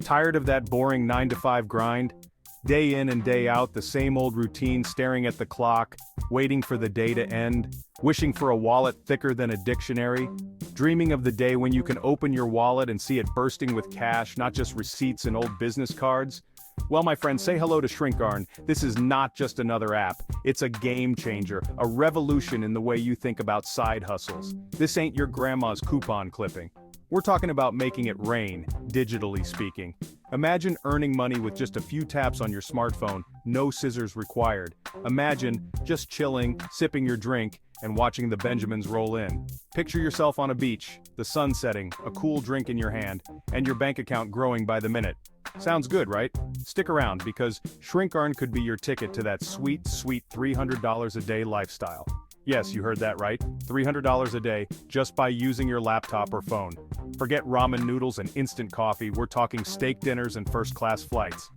Tired of that boring 9-to-5 grind? Day in and day out, the same old routine, staring at the clock, waiting for the day to end, wishing for a wallet thicker than a dictionary, dreaming of the day when you can open your wallet and see it bursting with cash, not just receipts and old business cards? Well, my friends, say hello to Shrinkearn. This is not just another app. It's a game changer, a revolution in the way you think about side hustles. This ain't your grandma's coupon clipping. We're talking about making it rain, digitally speaking. Imagine earning money with just a few taps on your smartphone, no scissors required. Imagine just chilling, sipping your drink, and watching the Benjamins roll in. Picture yourself on a beach, the sun setting, a cool drink in your hand, and your bank account growing by the minute. Sounds good, right? Stick around, because Shrinkearn could be your ticket to that sweet, sweet $300 a day lifestyle. Yes, you heard that right. $300 a day, just by using your laptop or phone. Forget ramen noodles and instant coffee, we're talking steak dinners and first-class flights.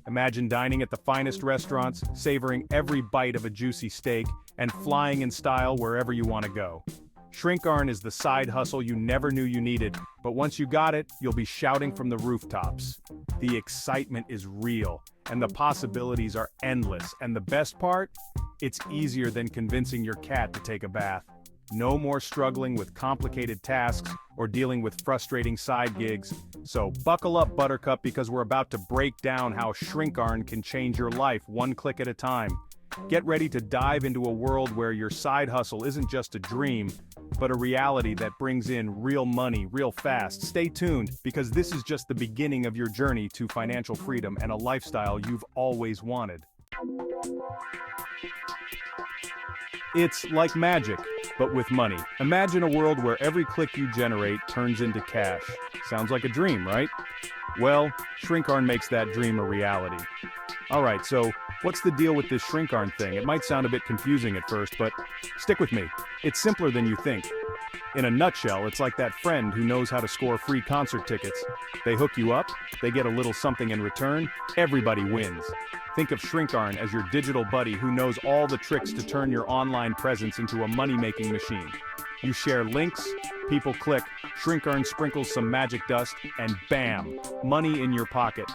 Imagine dining at the finest restaurants, savoring every bite of a juicy steak, and flying in style wherever you want to go. Shrinkearn is the side hustle you never knew you needed, but once you got it, you'll be shouting from the rooftops. The excitement is real, and the possibilities are endless, and the best part? It's easier than convincing your cat to take a bath. No more struggling with complicated tasks or dealing with frustrating side gigs. So buckle up, Buttercup, because we're about to break down how Shrinkearn can change your life one click at a time. Get ready to dive into a world where your side hustle isn't just a dream, but a reality that brings in real money real fast. Stay tuned, because this is just the beginning of your journey to financial freedom and a lifestyle you've always wanted. It's like magic, but with money. Imagine a world where every click you generate turns into cash. Sounds like a dream, right? Well, Shrinkearn makes that dream a reality. Alright, so what's the deal with this Shrinkearn thing? It might sound a bit confusing at first, but stick with me. It's simpler than you think. In a nutshell, it's like that friend who knows how to score free concert tickets. They hook you up, they get a little something in return, everybody wins. Think of Shrinkearn as your digital buddy who knows all the tricks to turn your online presence into a money-making machine. You share links, people click, Shrinkearn sprinkles some magic dust, and bam, money in your pocket.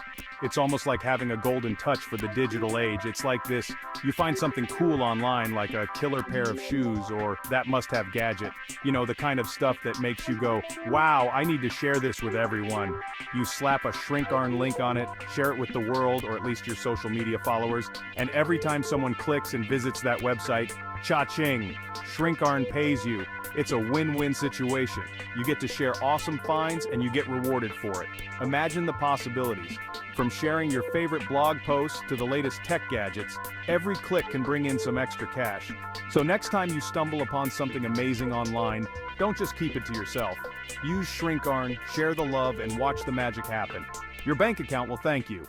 It's almost like having a golden touch for the digital age. It's like this: you find something cool online, like a killer pair of shoes or that must-have gadget. You know, the kind of stuff that makes you go, wow, I need to share this with everyone. You slap a Shrinkearn link on it, share it with the world, or at least your social media followers, and every time someone clicks and visits that website, cha-ching, Shrinkearn pays you. It's a win-win situation. You get to share awesome finds and you get rewarded for it. Imagine the possibilities. From sharing your favorite blog posts to the latest tech gadgets, every click can bring in some extra cash. So next time you stumble upon something amazing online, don't just keep it to yourself. Use Shrinkearn, share the love, and watch the magic happen. Your bank account will thank you.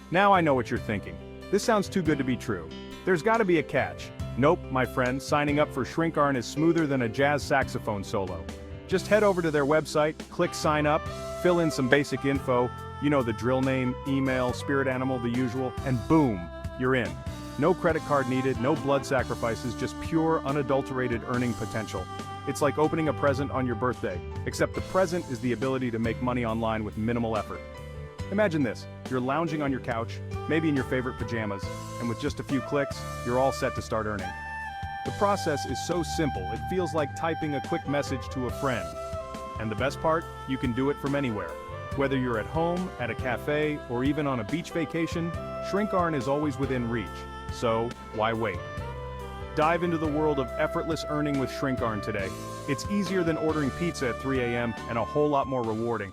Now I know what you're thinking. This sounds too good to be true. There's got to be a catch. Nope, my friend, signing up for Shrinkearn is smoother than a jazz saxophone solo. Just head over to their website, click sign up, fill in some basic info, you know, the drill name, email, spirit animal, the usual, and boom, you're in. No credit card needed, no blood sacrifices, just pure, unadulterated earning potential. It's like opening a present on your birthday, except the present is the ability to make money online with minimal effort. Imagine this: you're lounging on your couch, maybe in your favorite pajamas, and with just a few clicks, you're all set to start earning. The process is so simple, it feels like typing a quick message to a friend. And the best part? You can do it from anywhere. Whether you're at home, at a cafe, or even on a beach vacation, Shrinkearn is always within reach. So, why wait? Dive into the world of effortless earning with Shrinkearn today. It's easier than ordering pizza at 3 a.m. and a whole lot more rewarding.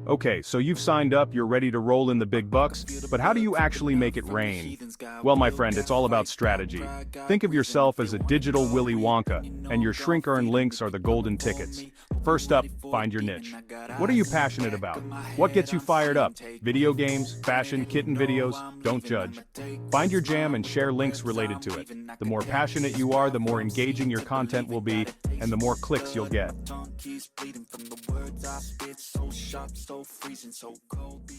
Okay, so you've signed up, you're ready to roll in the big bucks, but how do you actually make it rain? Well, my friend, it's all about strategy. Think of yourself as a digital Willy Wonka, and your Shrinkearn links are the golden tickets. First up, find your niche. What are you passionate about? What gets you fired up? Video games, fashion, kitten videos? Don't judge. Find your jam and share links related to it. The more passionate you are, the more engaging your content will be, and the more clicks you'll get. Keeps bleeding from the words I spit, so sharp, so freezing, so cold.